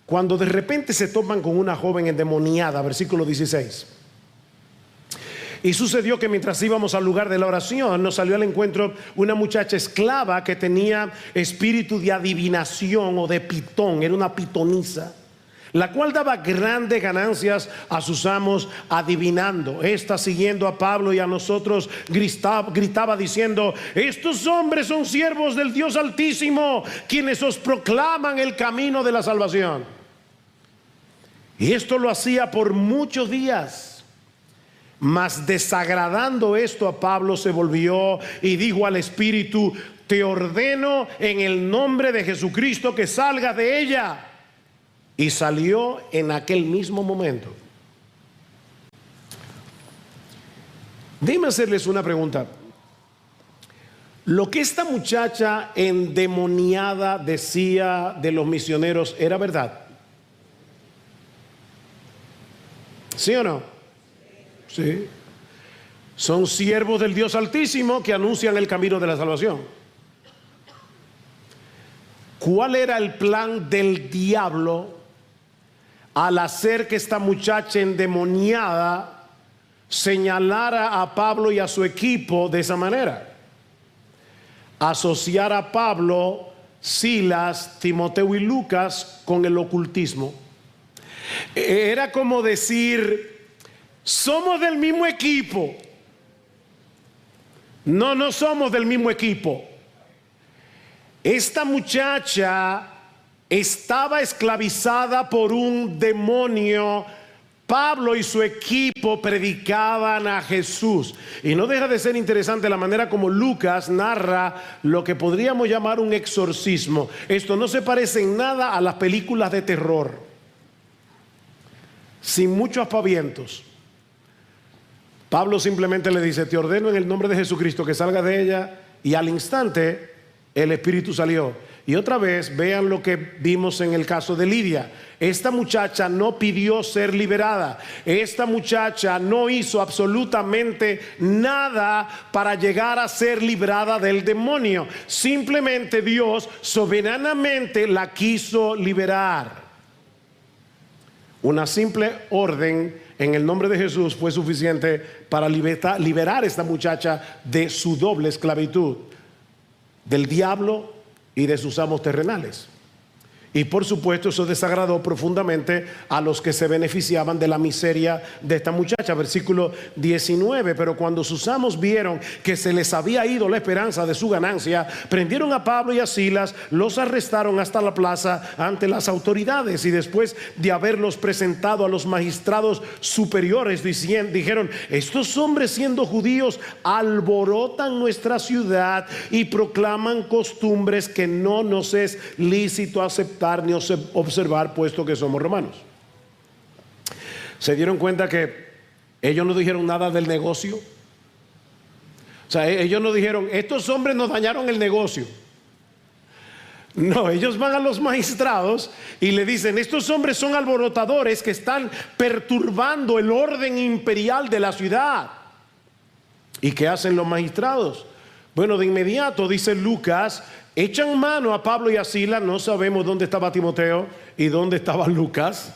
cuando de repente se topan con una joven endemoniada. Versículo 16. Y sucedió que mientras íbamos al lugar de la oración, nos salió al encuentro una muchacha esclava que tenía espíritu de adivinación o de pitón. Era una pitonisa, la cual daba grandes ganancias a sus amos adivinando. Esta, siguiendo a Pablo y a nosotros, gritaba diciendo: estos hombres son siervos del Dios Altísimo, quienes os proclaman el camino de la salvación. Y esto lo hacía por muchos días. Mas desagradando esto a Pablo, se volvió y dijo al espíritu: te ordeno en el nombre de Jesucristo que salgas de ella. Y salió en aquel mismo momento. Déjenme hacerles una pregunta. ¿Lo que esta muchacha endemoniada decía de los misioneros era verdad? ¿Sí o no? Sí. Son siervos del Dios Altísimo que anuncian el camino de la salvación. ¿Cuál era el plan del diablo al hacer que esta muchacha endemoniada señalara a Pablo y a su equipo de esa manera. Asociar a Pablo, Silas, Timoteo y Lucas con el ocultismo. Era como decir, somos del mismo equipo. No, no somos del mismo equipo. Esta muchacha estaba esclavizada por un demonio. Pablo y su equipo predicaban a Jesús. Y no deja de ser interesante la manera como Lucas narra lo que podríamos llamar un exorcismo. Esto no se parece en nada a las películas de terror, sin muchos aspavientos. Pablo simplemente le dice, te ordeno en el nombre de Jesucristo que salga de ella, y al instante el espíritu salió. Y otra vez, vean lo que vimos en el caso de Lidia. Esta muchacha no pidió ser liberada. Esta muchacha no hizo absolutamente nada para llegar a ser librada del demonio. Simplemente Dios soberanamente la quiso liberar. Una simple orden en el nombre de Jesús fue suficiente para liberar a esta muchacha de su doble esclavitud, del diablo y de sus amos terrenales. Y por supuesto eso desagradó profundamente a los que se beneficiaban de la miseria de esta muchacha. Versículo 19, pero cuando sus amos vieron que se les había ido la esperanza de su ganancia, prendieron a Pablo y a Silas, los arrestaron hasta la plaza ante las autoridades, y después de haberlos presentado a los magistrados superiores, dijeron, estos hombres siendo judíos alborotan nuestra ciudad y proclaman costumbres que no nos es lícito aceptar ni observar, puesto que somos romanos. Se dieron cuenta que ellos no dijeron nada del negocio. O sea, ellos no dijeron, estos hombres nos dañaron el negocio. No, ellos van a los magistrados y le dicen, estos hombres son alborotadores que están perturbando el orden imperial de la ciudad. ¿Y qué hacen los magistrados? Bueno, de inmediato, dice Lucas, echan mano a Pablo y a Silas. No sabemos dónde estaba Timoteo y dónde estaba Lucas.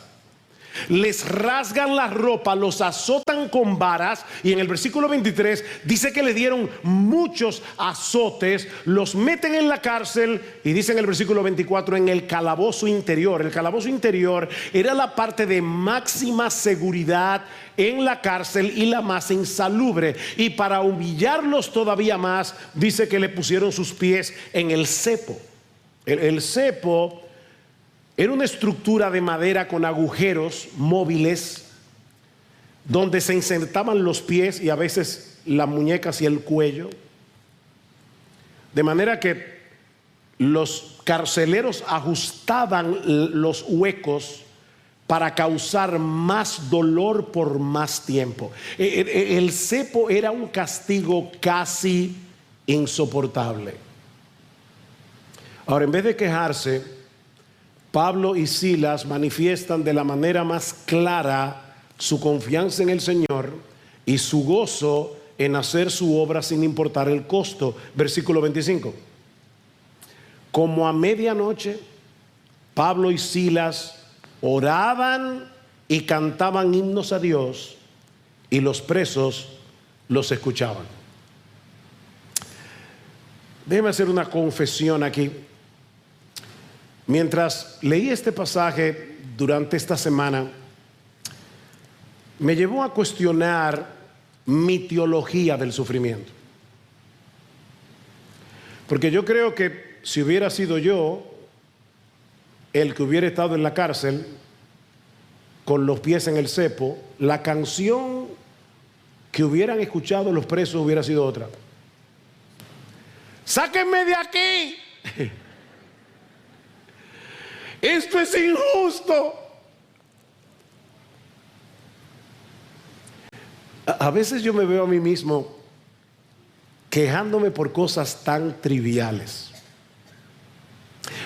Les rasgan la ropa, los azotan con varas, y en el versículo 23 dice que le dieron muchos azotes, los meten en la cárcel, y dice en el versículo 24, en el calabozo interior. El calabozo interior era la parte de máxima seguridad en la cárcel y la más insalubre, y para humillarlos todavía más, dice que le pusieron sus pies en el cepo. El cepo era una estructura de madera con agujeros móviles donde se insertaban los pies y a veces las muñecas y el cuello, de manera que los carceleros ajustaban los huecos para causar más dolor por más tiempo. El cepo era un castigo casi insoportable. Ahora, en vez de quejarse, Pablo y Silas manifiestan de la manera más clara su confianza en el Señor y su gozo en hacer su obra sin importar el costo. Versículo 25. Como a medianoche, Pablo y Silas oraban y cantaban himnos a Dios, y los presos los escuchaban. Déjeme hacer una confesión aquí. Mientras leí este pasaje durante esta semana, me llevó a cuestionar mi teología del sufrimiento. Porque yo creo que si hubiera sido yo el que hubiera estado en la cárcel con los pies en el cepo, la canción que hubieran escuchado los presos hubiera sido otra. ¡Sáquenme de aquí! ¡Esto es injusto! A veces yo me veo a mí mismo quejándome por cosas tan triviales.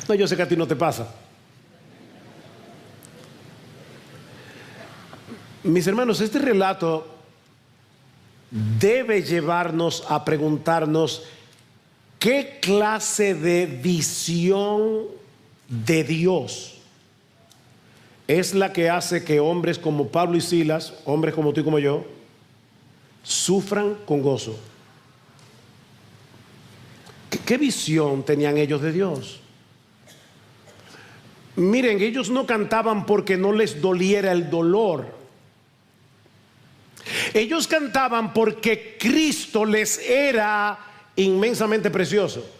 No, yo sé que a ti no te pasa. Mis hermanos, este relato debe llevarnos a preguntarnos qué clase de visión de Dios es la que hace que hombres como Pablo y Silas, hombres como tú y como yo, sufran con gozo. ¿Qué visión tenían ellos de Dios? Miren, ellos no cantaban porque no les doliera el dolor. Ellos cantaban porque Cristo les era inmensamente precioso.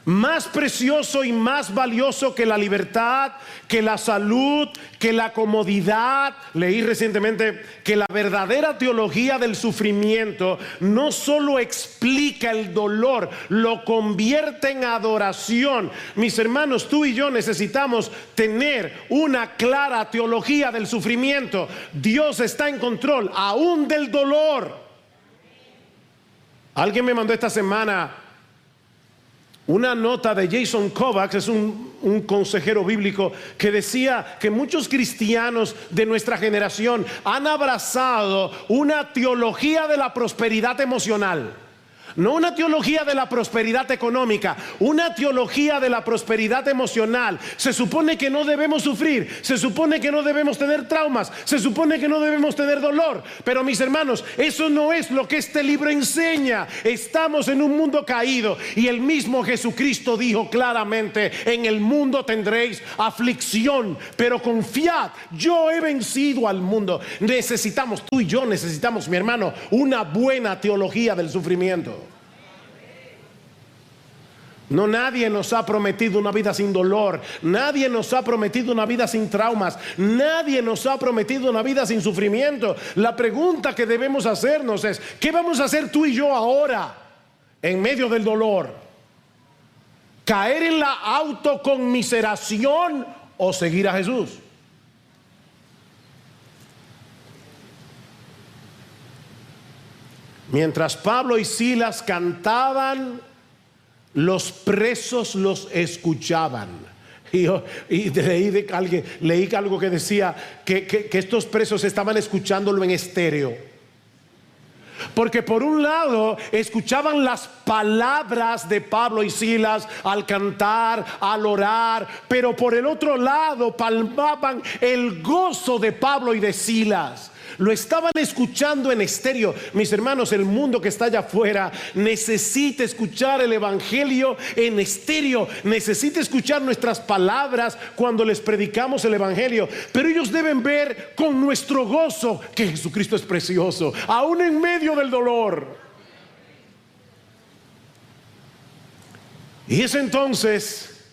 Más precioso y más valioso que la libertad, que la salud, que la comodidad. Leí recientemente que la verdadera teología del sufrimiento no solo explica el dolor, lo convierte en adoración. Mis hermanos, tú y yo necesitamos tener una clara teología del sufrimiento. Dios está en control aún del dolor. Alguien me mandó esta semana una nota de Jason Kovacs, es un consejero bíblico, que decía que muchos cristianos de nuestra generación han abrazado una teología de la prosperidad emocional. No una teología de la prosperidad económica, una teología de la prosperidad emocional. Se supone que no debemos sufrir, se supone que no debemos tener traumas, se supone que no debemos tener dolor. Pero mis hermanos, eso no es lo que este libro enseña. Estamos en un mundo caído y el mismo Jesucristo dijo claramente: en el mundo tendréis aflicción, pero confiad, yo he vencido al mundo. Necesitamos, tú y yo necesitamos, mi hermano, una buena teología del sufrimiento. No, nadie nos ha prometido una vida sin dolor. Nadie nos ha prometido una vida sin traumas. Nadie nos ha prometido una vida sin sufrimiento. La pregunta que debemos hacernos es: ¿qué vamos a hacer tú y yo ahora en medio del dolor? ¿Caer en la autoconmiseración o seguir a Jesús? Mientras Pablo y Silas cantaban, los presos los escuchaban. Y leí algo que decía que estos presos estaban escuchándolo en estéreo. Porque por un lado escuchaban las palabras de Pablo y Silas al cantar, al orar, pero por el otro lado palpaban el gozo de Pablo y de Silas. Lo estaban escuchando en estéreo. Mis hermanos, el mundo que está allá afuera necesita escuchar el evangelio en estéreo. Necesita escuchar nuestras palabras cuando les predicamos el evangelio. Pero ellos deben ver con nuestro gozo que Jesucristo es precioso, aún en medio del dolor. Y es entonces,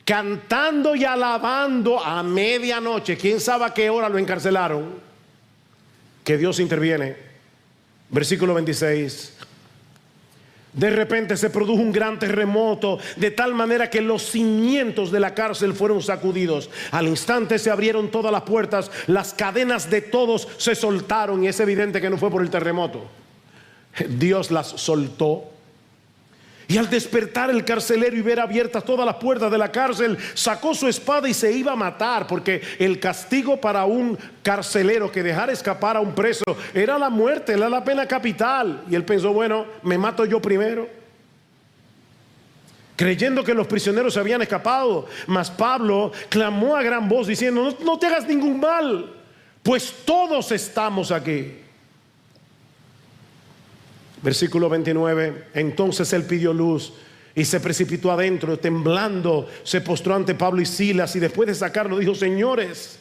cantando y alabando a medianoche, quién sabe a qué hora lo encarcelaron, que Dios interviene. Versículo 26. De repente se produjo un gran terremoto, de tal manera que los cimientos de la cárcel fueron sacudidos. Al instante se abrieron todas las puertas, las cadenas de todos se soltaron. Y es evidente que no fue por el terremoto. Dios las soltó. Y al despertar el carcelero y ver abiertas todas las puertas de la cárcel, sacó su espada y se iba a matar, porque el castigo para un carcelero que dejara escapar a un preso era la muerte, era la pena capital. Y él pensó: bueno, me mato yo primero, creyendo que los prisioneros se habían escapado. Mas Pablo clamó a gran voz diciendo: no te hagas ningún mal, pues todos estamos aquí. Versículo 29. Entonces él pidió luz y se precipitó adentro, temblando se postró ante Pablo y Silas, y después de sacarlo dijo: señores,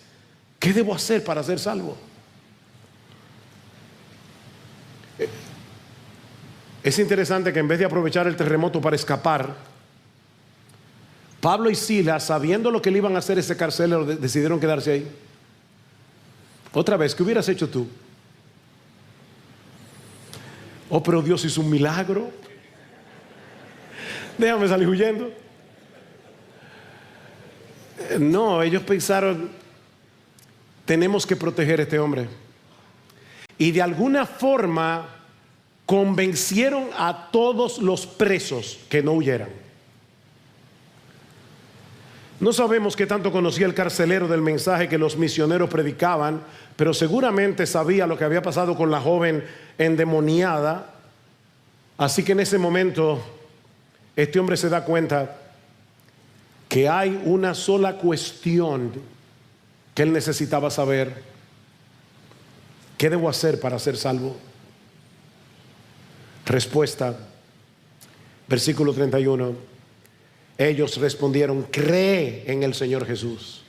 ¿qué debo hacer para ser salvo? Es interesante que en vez de aprovechar el terremoto para escapar, Pablo y Silas, sabiendo lo que le iban a hacer ese carcelero, decidieron quedarse ahí. Otra vez, ¿qué hubieras hecho tú? Oh, pero Dios hizo un milagro, déjame salir huyendo. No, ellos pensaron: tenemos que proteger a este hombre. Y de alguna forma convencieron a todos los presos que no huyeran. No sabemos qué tanto conocía el carcelero del mensaje que los misioneros predicaban, pero seguramente sabía lo que había pasado con la joven endemoniada. Así que en ese momento este hombre se da cuenta que hay una sola cuestión que él necesitaba saber: ¿qué debo hacer para ser salvo? Respuesta, versículo 31. Ellos respondieron: cree en el Señor Jesús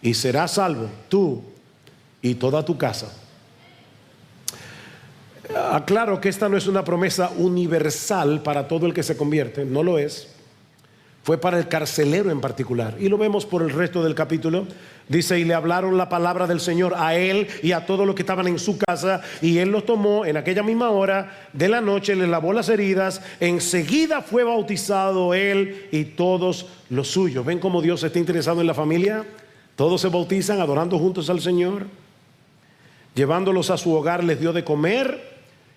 y serás salvo tú y toda tu casa. Aclaro que esta no es una promesa universal para todo el que se convierte, no lo es. Fue para el carcelero en particular, y lo vemos por el resto del capítulo. Dice: y le hablaron la palabra del Señor a él y a todos los que estaban en su casa, y él los tomó en aquella misma hora de la noche, le lavó las heridas, enseguida fue bautizado él y todos los suyos. ¿Ven cómo Dios está interesado en la familia? Todos se bautizan adorando juntos al Señor. Llevándolos a su hogar les dio de comer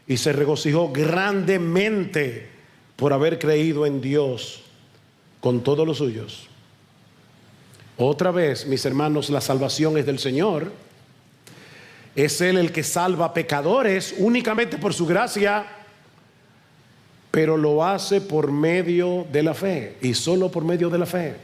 y se regocijó grandemente por haber creído en Dios con todos los suyos. Otra vez, mis hermanos, la salvación es del Señor. Es Él el que salva pecadores únicamente por su gracia, pero lo hace por medio de la fe y solo por medio de la fe.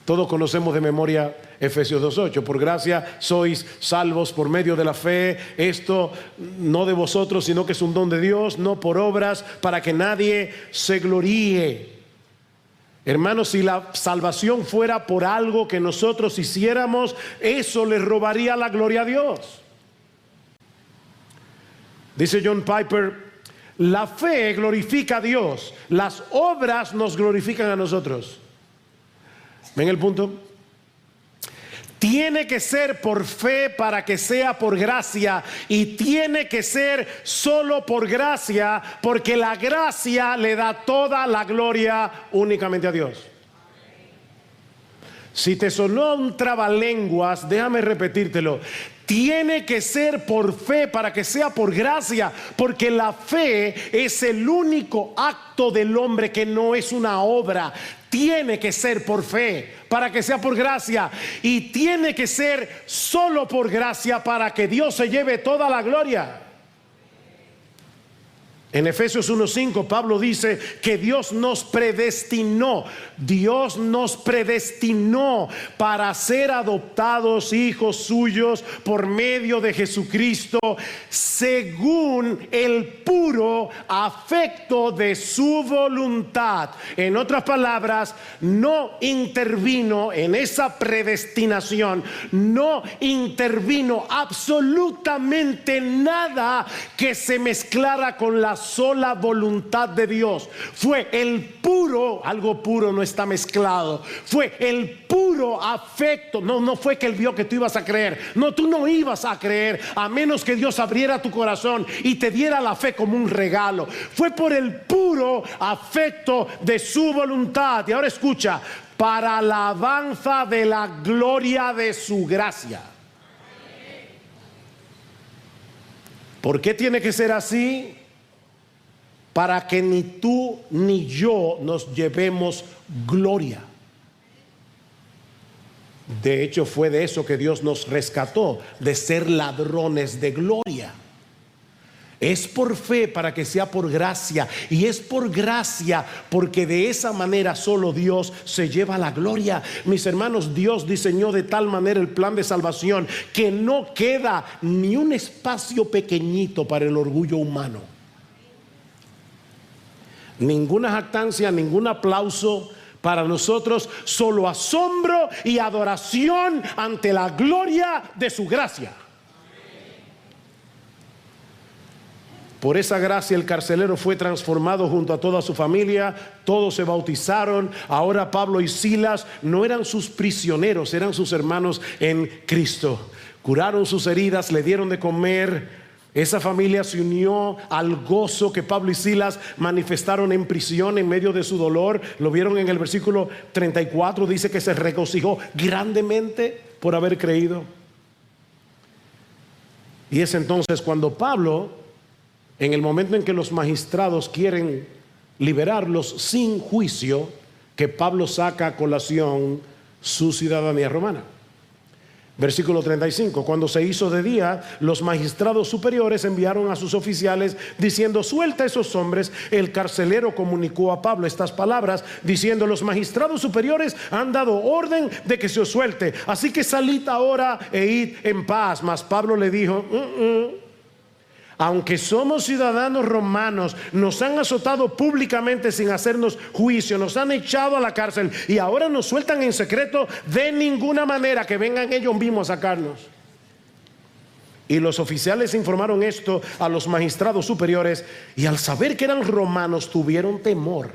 Todos conocemos de memoria Efesios 2:8. Por gracia sois salvos por medio de la fe. Esto no de vosotros, sino que es un don de Dios, no por obras, para que nadie se gloríe. Hermanos, si la salvación fuera por algo que nosotros hiciéramos, eso le robaría la gloria a Dios. Dice John Piper: la fe glorifica a Dios, las obras nos glorifican a nosotros. ¿Ven el punto? Tiene que ser por fe para que sea por gracia, y tiene que ser solo por gracia, porque la gracia le da toda la gloria únicamente a Dios. Si te sonó un trabalenguas, déjame repetírtelo. Tiene que ser por fe para que sea por gracia, porque la fe es el único acto del hombre que no es una obra. Tiene que ser por fe para que sea por gracia, y tiene que ser solo por gracia para que Dios se lleve toda la gloria. En Efesios 1:5 Pablo dice que Dios nos predestinó para ser adoptados hijos suyos por medio de Jesucristo, según el puro afecto de su voluntad. En otras palabras, no intervino en esa predestinación, no intervino absolutamente nada que se mezclara con la sola voluntad de Dios. Fue el puro, algo puro no está mezclado, fue el puro afecto. No fue que él vio que tú ibas a creer. No, tú no ibas a creer a menos que Dios abriera tu corazón y te diera la fe como un regalo. Fue por el puro afecto de su voluntad. Y ahora escucha: para alabanza de la gloria de su gracia. ¿Por qué tiene que ser así? Para que ni tú ni yo nos llevemos gloria. De hecho, fue de eso que Dios nos rescató, de ser ladrones de gloria. Es por fe para que sea por gracia, y es por gracia porque de esa manera solo Dios se lleva la gloria. Mis hermanos, Dios diseñó de tal manera el plan de salvación que no queda ni un espacio pequeñito para el orgullo humano. Ninguna jactancia, ningún aplauso para nosotros, solo asombro y adoración ante la gloria de su gracia. Por esa gracia el carcelero fue transformado junto a toda su familia. Todos se bautizaron. Ahora Pablo y Silas no eran sus prisioneros, eran sus hermanos en Cristo. Curaron sus heridas, le dieron de comer. Esa familia se unió al gozo que Pablo y Silas manifestaron en prisión en medio de su dolor. Lo vieron en el versículo 34, dice que se regocijó grandemente por haber creído. Y es entonces cuando Pablo, en el momento en que los magistrados quieren liberarlos sin juicio, que Pablo saca a colación su ciudadanía romana. Versículo 35: cuando se hizo de día, los magistrados superiores enviaron a sus oficiales diciendo: suelta a esos hombres. El carcelero comunicó a Pablo estas palabras diciendo: los magistrados superiores han dado orden de que se os suelte, así que salid ahora e id en paz. Mas Pablo le dijo: aunque somos ciudadanos romanos, nos han azotado públicamente sin hacernos juicio, nos han echado a la cárcel y ahora nos sueltan en secreto. De ninguna manera, que vengan ellos mismos a sacarnos. Y los oficiales informaron esto a los magistrados superiores, y al saber que eran romanos tuvieron temor.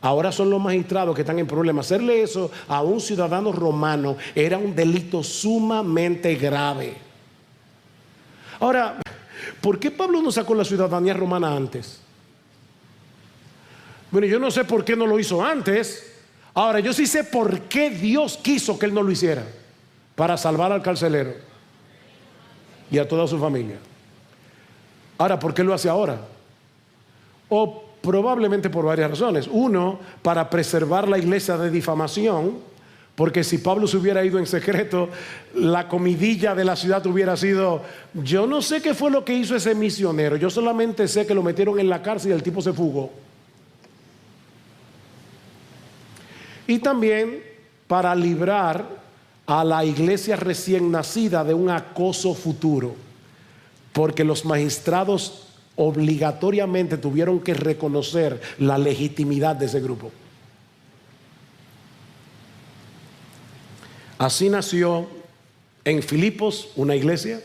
Ahora son los magistrados que están en problemas. Hacerle eso a un ciudadano romano era un delito sumamente grave. Ahora, ¿por qué Pablo no sacó la ciudadanía romana antes? Bueno, yo no sé por qué no lo hizo antes. Ahora, yo sí sé por qué Dios quiso que él no lo hiciera: para salvar al carcelero y a toda su familia. Ahora, ¿por qué lo hace ahora? O probablemente por varias razones. Uno, para preservar la iglesia de difamación, porque si Pablo se hubiera ido en secreto, la comidilla de la ciudad hubiera sido: yo no sé qué fue lo que hizo ese misionero, yo solamente sé que lo metieron en la cárcel y el tipo se fugó. Y también para librar a la iglesia recién nacida de un acoso futuro, porque los magistrados obligatoriamente tuvieron que reconocer la legitimidad de ese grupo. Así nació en Filipos una iglesia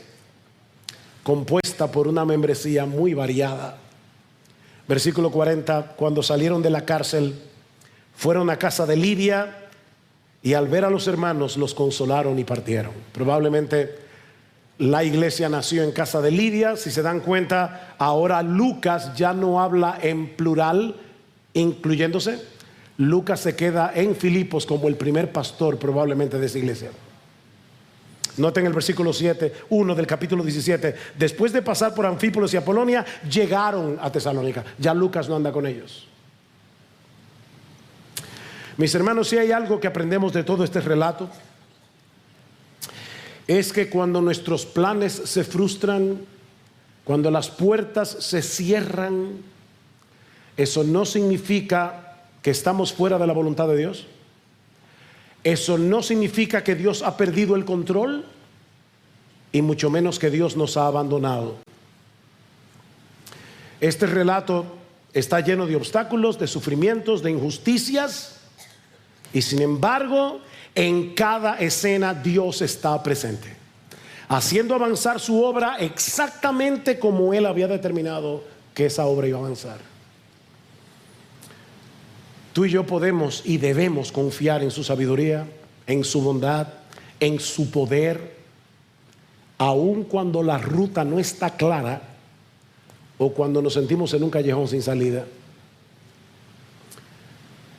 compuesta por una membresía muy variada. Versículo 40: cuando salieron de la cárcel, fueron a casa de Lidia, y al ver a los hermanos los consolaron y partieron. Probablemente la iglesia nació en casa de Lidia. Si se dan cuenta, ahora Lucas ya no habla en plural, incluyéndose. Lucas se queda en Filipos como el primer pastor probablemente de esa iglesia. Noten el versículo 1 del capítulo 17. Después de pasar por Anfípolis y Apolonia, llegaron a Tesalónica. Ya Lucas no anda con ellos. Mis hermanos, si hay algo que aprendemos de todo este relato, es que cuando nuestros planes se frustran, cuando las puertas se cierran, eso no significa que estamos fuera de la voluntad de Dios. Eso no significa que Dios ha perdido el control, y mucho menos que Dios nos ha abandonado. Este relato está lleno de obstáculos, de sufrimientos, de injusticias, y sin embargo, en cada escena Dios está presente, haciendo avanzar su obra exactamente como Él había determinado que esa obra iba a avanzar. Tú y yo podemos y debemos confiar en su sabiduría, en su bondad, en su poder, aun cuando la ruta no está clara o cuando nos sentimos en un callejón sin salida.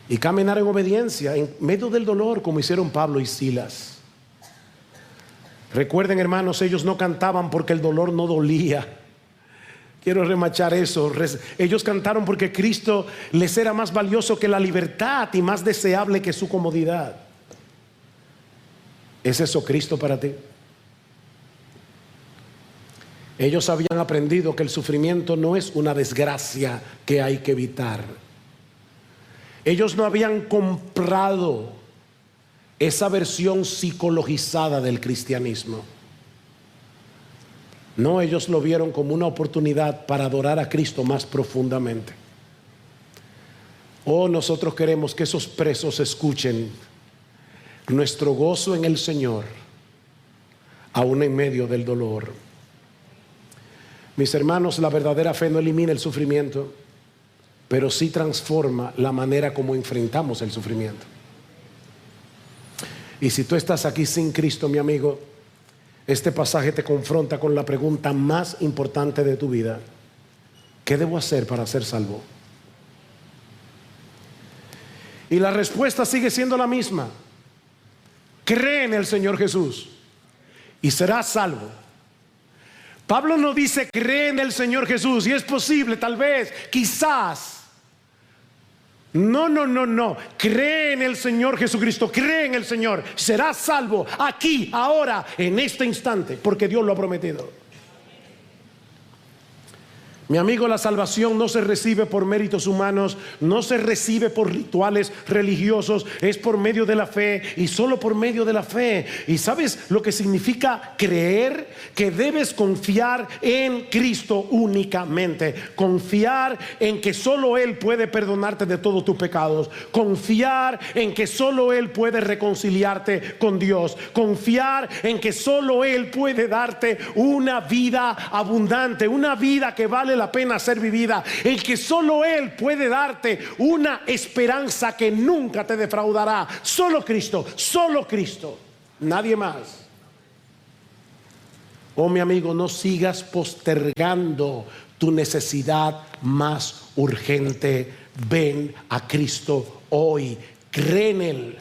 Y caminar en obediencia en medio del dolor, como hicieron Pablo y Silas. Recuerden, hermanos, ellos no cantaban porque el dolor no dolía. Quiero remachar eso. Ellos cantaron porque Cristo les era más valioso que la libertad y más deseable que su comodidad. ¿Es eso Cristo para ti? Ellos habían aprendido que el sufrimiento no es una desgracia que hay que evitar. Ellos no habían comprado esa versión psicologizada del cristianismo. No, ellos lo vieron como una oportunidad para adorar a Cristo más profundamente. Oh, nosotros queremos que esos presos escuchen nuestro gozo en el Señor, aún en medio del dolor. Mis hermanos, la verdadera fe no elimina el sufrimiento, pero sí transforma la manera como enfrentamos el sufrimiento. Y si tú estás aquí sin Cristo, mi amigo, este pasaje te confronta con la pregunta más importante de tu vida: ¿qué debo hacer para ser salvo? Y la respuesta sigue siendo la misma: cree en el Señor Jesús y serás salvo. Pablo no dice cree en el Señor Jesús y es posible, tal vez, quizás. No. Cree en el Señor Jesucristo, cree en el Señor, serás salvo aquí, ahora, en este instante, porque Dios lo ha prometido. Mi amigo, la salvación no se recibe por méritos humanos, no se recibe por rituales religiosos, es por medio de la fe y solo por medio de la fe. ¿Y sabes lo que significa creer? Que debes confiar en Cristo únicamente, confiar en que solo Él puede perdonarte de todos tus pecados, confiar en que solo Él puede reconciliarte con Dios, confiar en que solo Él puede darte una vida abundante, una vida que vale la pena ser vivida, el que solo Él puede darte una esperanza que nunca te defraudará. Solo Cristo, nadie más. Oh, mi amigo, no sigas postergando tu necesidad más urgente. Ven a Cristo hoy, cree en Él.